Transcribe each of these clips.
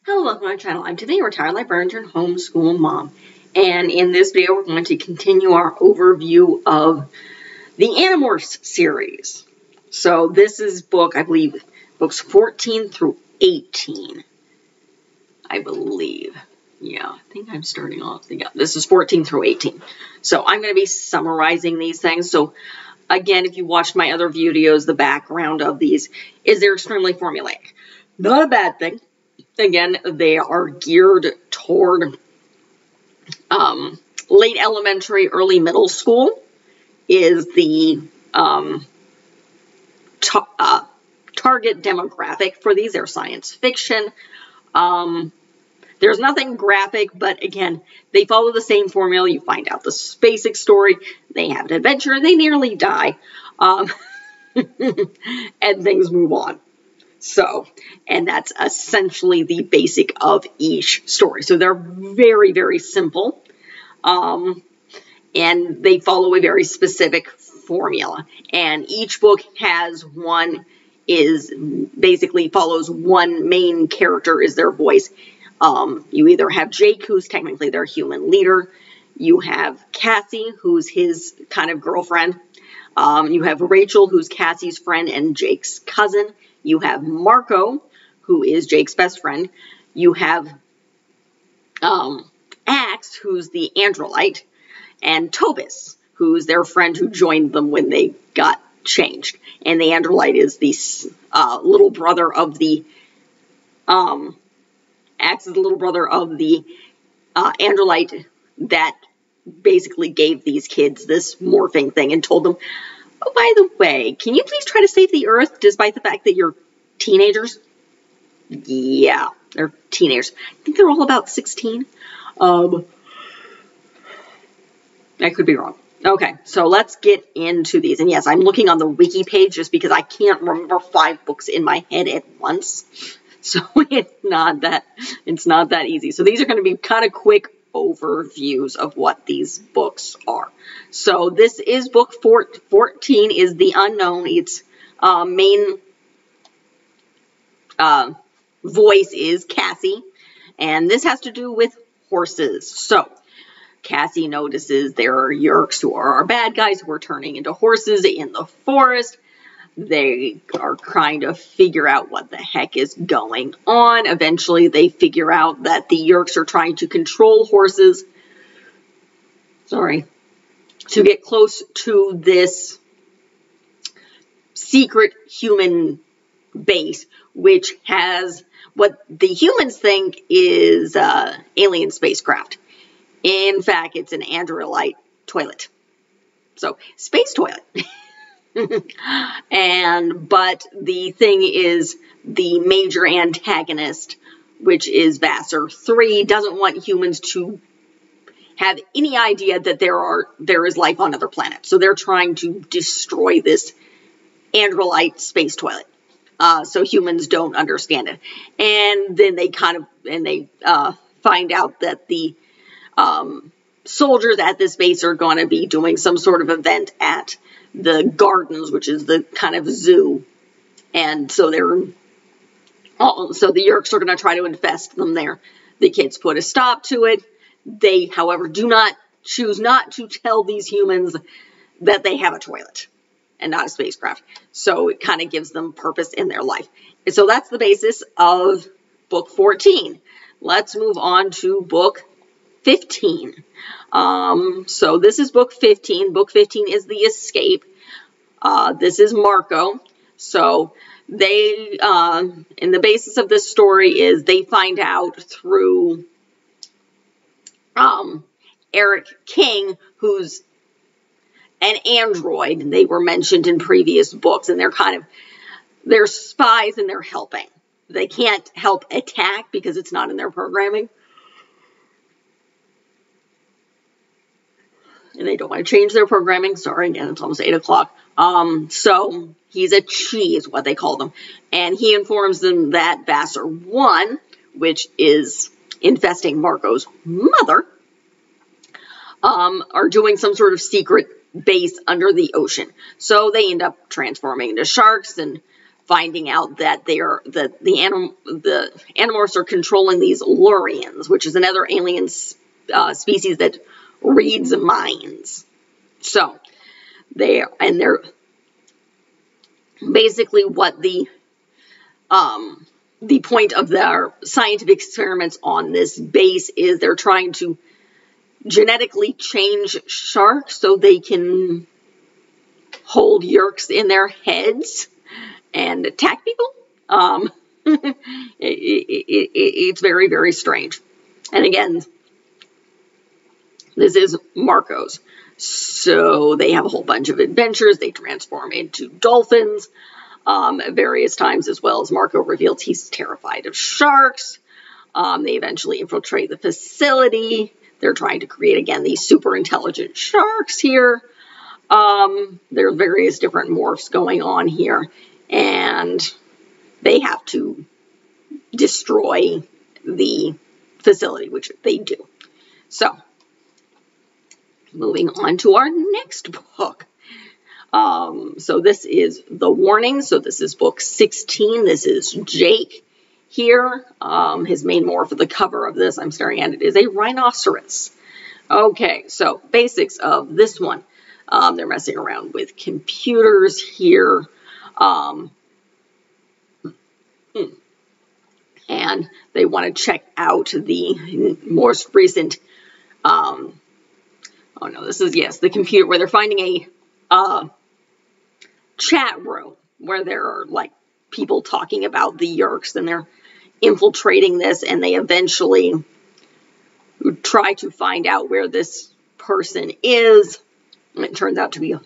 Hello, welcome to my channel. I'm today a retired librarian turned homeschool mom. And in this video, we're going to continue our overview of the Animorphs series. So this is book, I believe, books 14 through 18. I believe. Yeah, I think I'm starting off. Yeah, this is 14 through 18. So I'm going to be summarizing these things. So again, if you watched my other videos, the background of these is they're extremely formulaic. Not a bad thing. Again, they are geared toward late elementary, early middle school is the target demographic for these. They're science fiction. There's nothing graphic, but again, they follow the same formula. You find out the basic story. They have an adventure. They nearly die. And things move on. So, and that's essentially the basic of each story. So they're very, very simple. And they follow a very specific formula. And each book has basically follows one main character is their voice. You either have Jake, who's technically their human leader. You have Cassie, who's his kind of girlfriend. You have Rachel, who's Cassie's friend and Jake's cousin. You have Marco, who is Jake's best friend. You have Axe, who's the Androlite, and Tobis, who's their friend who joined them when they got changed. And the Androlite is the little brother of the Axe is the little brother of the Androlite that basically gave these kids this morphing thing and told them, oh, by the way, can you please try to save the Earth despite the fact that you're teenagers? Yeah, they're teenagers. I think they're all about 16. I could be wrong. Okay, so let's get into these. And yes, I'm looking on the wiki page just because I can't remember 5 books in my head at once. So it's not that easy. So these are going to be kind of quick overviews of what these books are. So this is book 14 is The Unknown. Its main voice is Cassie, and this has to do with horses. So Cassie notices there are Yeerks who are our bad guys who are turning into horses in the forest. They are trying to figure out what the heck is going on. Eventually, they figure out that the Yeerks are trying to control horses. To get close to this secret human base, which has what the humans think is alien spacecraft. In fact, it's an Androlite toilet. So, space toilet. But the thing is, the major antagonist, which is Vassar 3, doesn't want humans to have any idea that there is life on other planets. So they're trying to destroy this Androlite space toilet. So humans don't understand it. And then they find out that the soldiers at this base are going to be doing some sort of event at the gardens, which is the kind of zoo. And so the Yeerks are going to try to infest them there. The kids put a stop to it. They, however, choose not to tell these humans that they have a toilet and not a spacecraft. So it kind of gives them purpose in their life. And so that's the basis of book 14. Let's move on to book 15. So this is book 15. Book 15 is The Escape. This is Marco. So they, and the basis of this story is they find out through Eric King, who's an android. They were mentioned in previous books, and they're spies and they're helping. They can't help attack because it's not in their programming. And they don't want to change their programming. Sorry, again, it's almost 8 o'clock. So he's a Chi is what they call them. And he informs them that Vassar 1, which is infesting Marco's mother, are doing some sort of secret base under the ocean. So they end up transforming into sharks and finding out that the Animorphs are controlling these Lurians, which is another alien species that reads minds. So they're basically what the point of their scientific experiments on this base is. They're trying to genetically change sharks so they can hold Yeerks in their heads and attack people. It's very, very strange. And again, this is Marco's. So they have a whole bunch of adventures. They transform into dolphins various times, as well as Marco reveals he's terrified of sharks. They eventually infiltrate the facility. They're trying to create, again, these super intelligent sharks here. There are various different morphs going on here, and they have to destroy the facility, which they do. So, moving on to our next book. So this is The Warning. So this is book 16. This is Jake here. His main morph at the cover of this, I'm staring at it, is a rhinoceros. Okay, so basics of this one. They're messing around with computers here. And they want to check out the most recent, oh no, this is, yes, the computer, where they're finding a chat room where there are, like, people talking about the Yeerks, and they're infiltrating this, and they eventually try to find out where this person is. And it turns out to be a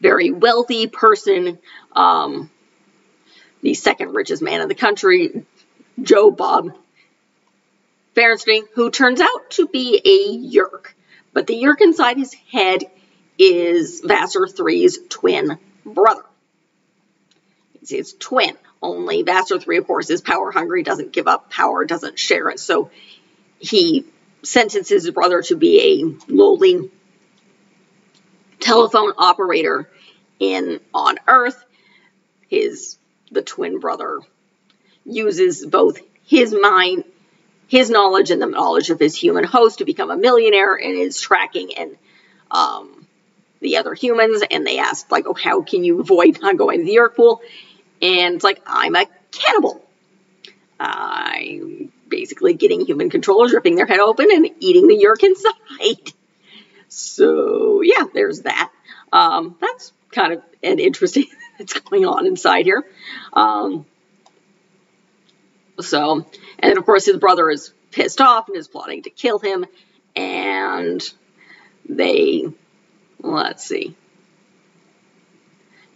very wealthy person, the second richest man in the country, Joe Bob Feinstein, who turns out to be a Yeerk. But the Yeerk inside his head is Vassar III's twin brother. It's his twin. Only Vassar III, of course, is power hungry, doesn't give up power, doesn't share it. So he sentences his brother to be a lowly telephone operator on Earth. The twin brother uses both his mind, his knowledge, and the knowledge of his human host to become a millionaire, and is tracking and the other humans. And they ask, like, oh, how can you avoid not going to the Yeerk pool? And it's like, I'm a cannibal. I'm basically getting human controllers, ripping their head open and eating the Yeerk inside. So, yeah, there's that. That's kind of an interesting that's going on inside here. And then, of course, his brother is pissed off and is plotting to kill him. And let's see.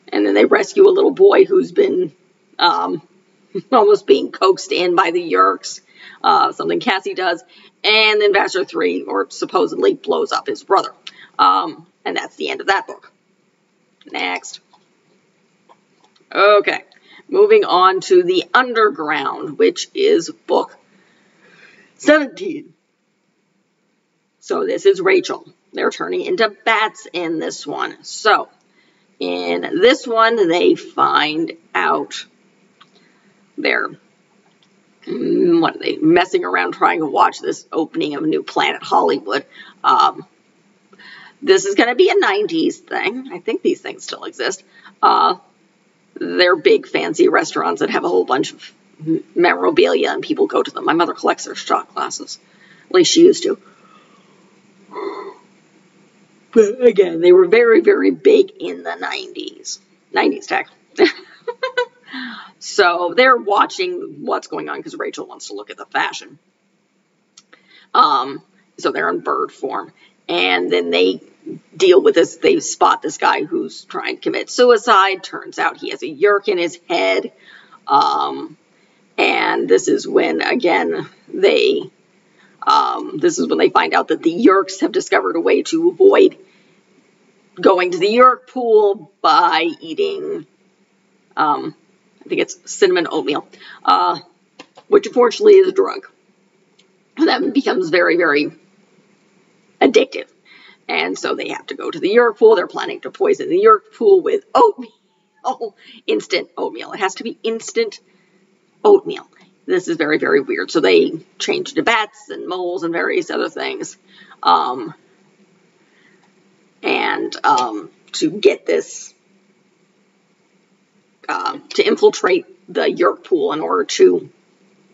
And then they rescue a little boy who's been almost being coaxed in by the Yeerks, something Cassie does. And then Vassar III, or supposedly, blows up his brother. And that's the end of that book. Next. Okay. Moving on to The Underground, which is book 17. So this is Rachel. They're turning into bats in this one. So, in this one, they find out they're messing around trying to watch this opening of New Planet Hollywood. This is going to be a 90s thing. I think these things still exist. They're big, fancy restaurants that have a whole bunch of memorabilia, and people go to them. My mother collects their shot glasses. At least she used to. But again, they were very, very big in the 90s. 90s tech. So they're watching what's going on because Rachel wants to look at the fashion. So they're in bird form. And then they deal with this. They spot this guy who's trying to commit suicide. Turns out he has a Yeerk in his head. And this is when, again, this is when they find out that the Yeerks have discovered a way to avoid going to the Yeerk pool by eating, I think it's cinnamon oatmeal, which unfortunately is a drug. That becomes very, very addictive. And so they have to go to the Yeerk pool. They're planning to poison the Yeerk pool with oatmeal. oatmeal. Instant oatmeal. It has to be instant oatmeal. This is very, very weird. So they change to bats and moles and various other things. To get this, to infiltrate the Yeerk pool in order to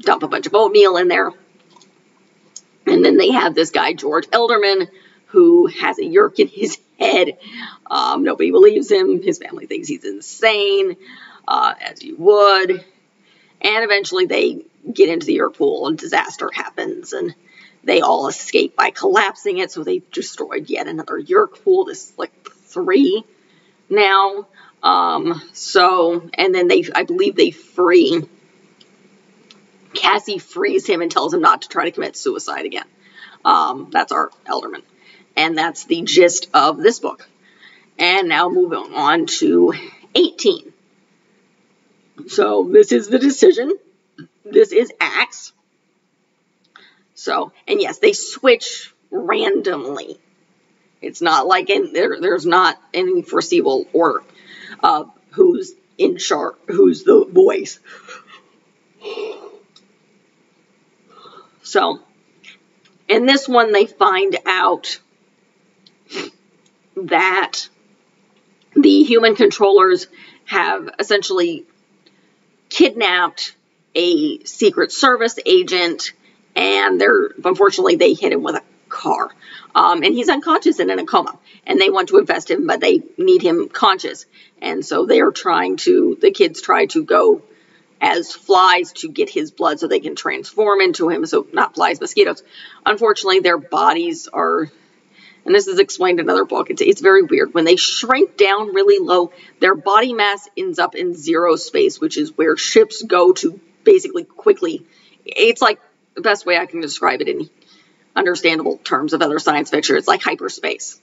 dump a bunch of oatmeal in there. And then they have this guy, George Elderman, who has a Yeerk in his head. Nobody believes him. His family thinks he's insane, as you would. And eventually they get into the Yeerk pool and disaster happens. And they all escape by collapsing it. So they've destroyed yet another Yeerk pool. This is like 3 now. And then I believe they free, Cassie frees him and tells him not to try to commit suicide again. That's our Elderman. And that's the gist of this book. And now moving on to 18. So this is the decision. This is Axe. So, and yes, they switch randomly. It's not like there's not any foreseeable order of who's in charge, who's the voice. So, in this one, they find out that the human controllers have essentially kidnapped a Secret Service agent, and unfortunately they hit him with a car. And he's unconscious and in a coma. And they want to invest him, but they need him conscious. And so the kids try to go as flies to get his blood so they can transform into him. So not flies, mosquitoes. Unfortunately, their bodies are, and this is explained in another book, it's very weird. When they shrink down really low, their body mass ends up in zero space, which is where ships go to basically quickly. It's like the best way I can describe it in understandable terms of other science fiction. It's like hyperspace.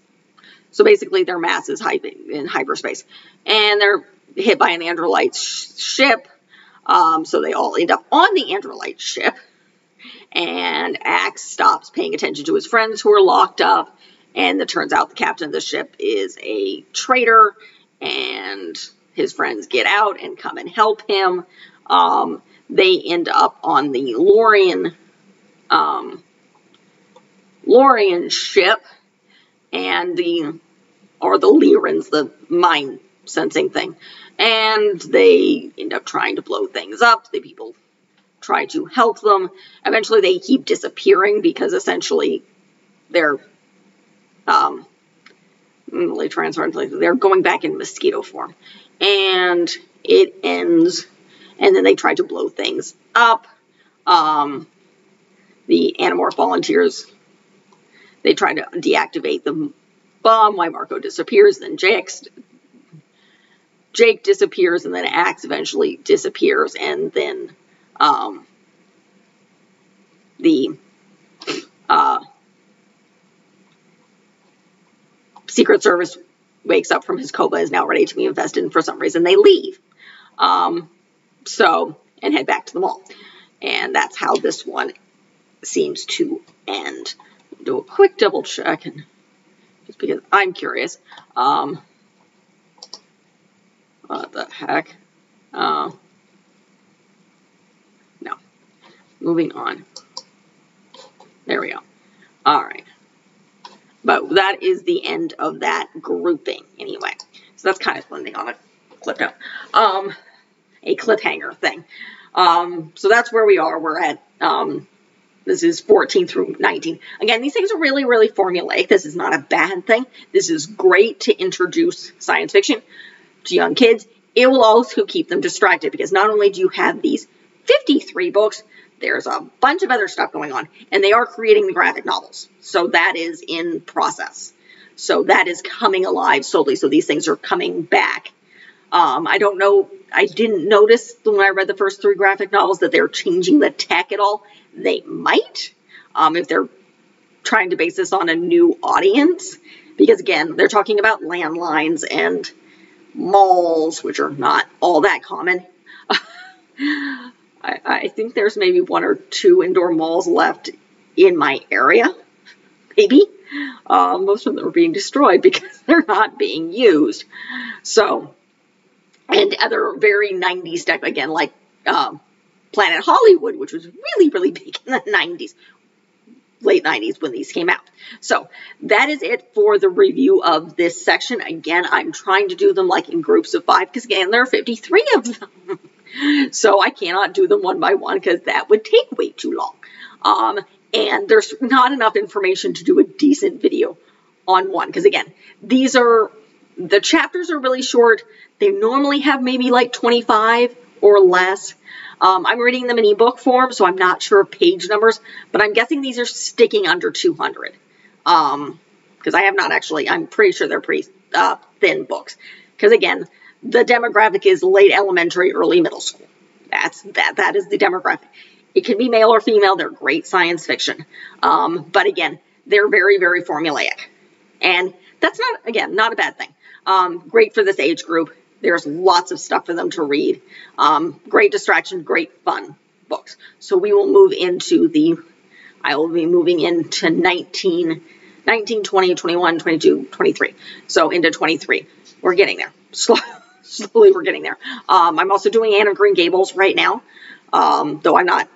So basically their mass is in hyperspace. And they're hit by an Androlite ship. So they all end up on the Androlite ship. And Axe stops paying attention to his friends who are locked up. And it turns out the captain of the ship is a traitor. And his friends get out and come and help him. They end up on the Lorien ship, and the Lyrans, the mind sensing thing, and they end up trying to blow things up. The people try to help them. Eventually they keep disappearing because essentially they're they're going back in mosquito form, and it ends, and then they try to blow things up. The Animorph volunteers, they try to deactivate the bomb while Marco disappears. Then Jake disappears, and then Axe eventually disappears, and then the Secret Service wakes up from his coma, is now ready to be invested, and for some reason they leave. And head back to the mall. And that's how this one seems to end. Do a quick double check, and just because I'm curious. What the heck? No. Moving on. There we go. Alright. But that is the end of that grouping, anyway. So that's kind of blending on a clip note. A cliffhanger thing. So that's where we are. We're at, this is 14 through 19. Again, these things are really, really formulaic. This is not a bad thing. This is great to introduce science fiction to young kids. It will also keep them distracted, because not only do you have these 53 books, there's a bunch of other stuff going on, and they are creating the graphic novels. So that is in process. So that is coming alive slowly. So these things are coming back. I don't know. I didn't notice when I read the first 3 graphic novels that they're changing the tech at all. They might, if they're trying to base this on a new audience. Because again, they're talking about landlines and malls, which are not all that common. I think there's maybe 1 or 2 indoor malls left in my area. Maybe. Most of them are being destroyed because they're not being used. So, and other very 90s stuff, again, like Planet Hollywood, which was really, really big in the 90s, late 90s when these came out. So that is it for the review of this section. Again, I'm trying to do them like in groups of 5 because, again, there are 53 of them. So I cannot do them one by one because that would take way too long. And there's not enough information to do a decent video on one because, again, the chapters are really short. They normally have maybe like 25 or less. I'm reading them in ebook form, so I'm not sure of page numbers, but I'm guessing these are sticking under 200. Because I have not actually, I'm pretty sure they're pretty thin books. Because again, the demographic is late elementary, early middle school. That is the demographic. It can be male or female. They're great science fiction. But again, they're very, very formulaic. And that's not, again, not a bad thing. Great for this age group. There's lots of stuff for them to read. Great distraction, great fun books. So we will move into I will be moving into 19, 20, 21, 22, 23. So into 23. We're getting there. Slowly we're getting there. I'm also doing Anne of Green Gables right now. Though I'm not.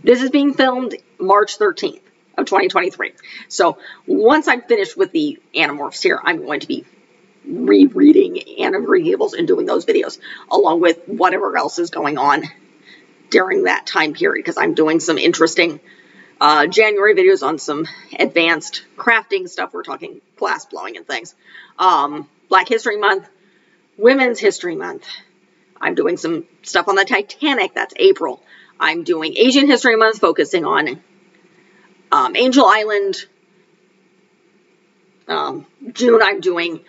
This is being filmed March 13th of 2023. So once I'm finished with the Animorphs here, I'm going to be rereading Anne of Green Gables and doing those videos along with whatever else is going on during that time period, because I'm doing some interesting January videos on some advanced crafting stuff. We're talking glass blowing and things. Black History Month, Women's History Month. I'm doing some stuff on the Titanic. That's April. I'm doing Asian History Month, focusing on Angel Island. June, I'm doing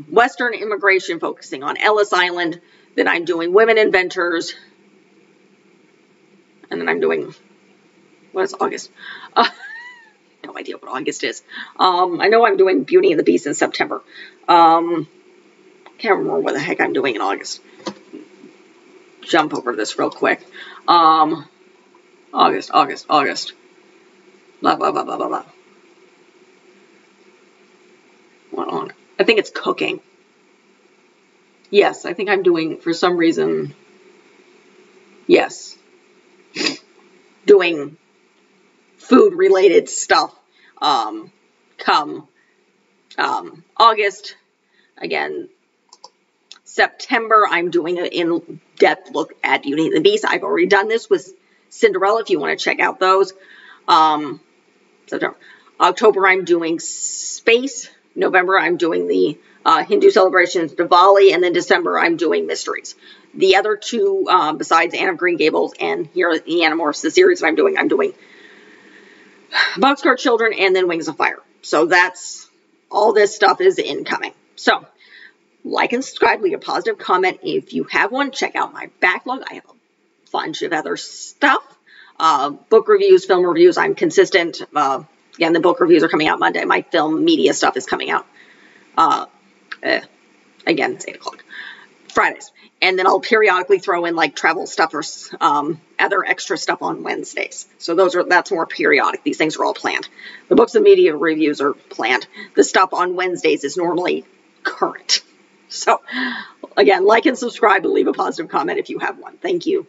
Western immigration, focusing on Ellis Island. Then I'm doing women inventors. And then I'm doing, what is August? No idea what August is. I know I'm doing Beauty and the Beast in September. Can't remember what the heck I'm doing in August. Jump over this real quick. August. Blah, blah, blah, blah, blah, blah. What on? I think it's cooking. Yes, I think I'm doing, for some reason, yes, doing food-related stuff come August. Again, September, I'm doing an in-depth look at Beauty and the Beast. I've already done this with Cinderella, if you want to check out those. September. October, I'm doing space. November, I'm doing the Hindu celebrations, Diwali, and then December, I'm doing mysteries. The other two, besides Anne of Green Gables and here at the Animorphs, the series that I'm doing Boxcar Children and then Wings of Fire. So that's, all this stuff is incoming. So, like and subscribe, leave a positive comment if you have one. Check out my backlog. I have a bunch of other stuff. Book reviews, film reviews, I'm consistent. Again, the book reviews are coming out Monday. My film media stuff is coming out, again, it's 8 o'clock, Fridays. And then I'll periodically throw in like travel stuff or other extra stuff on Wednesdays. So that's more periodic. These things are all planned. The books and media reviews are planned. The stuff on Wednesdays is normally current. So, again, like and subscribe and leave a positive comment if you have one. Thank you.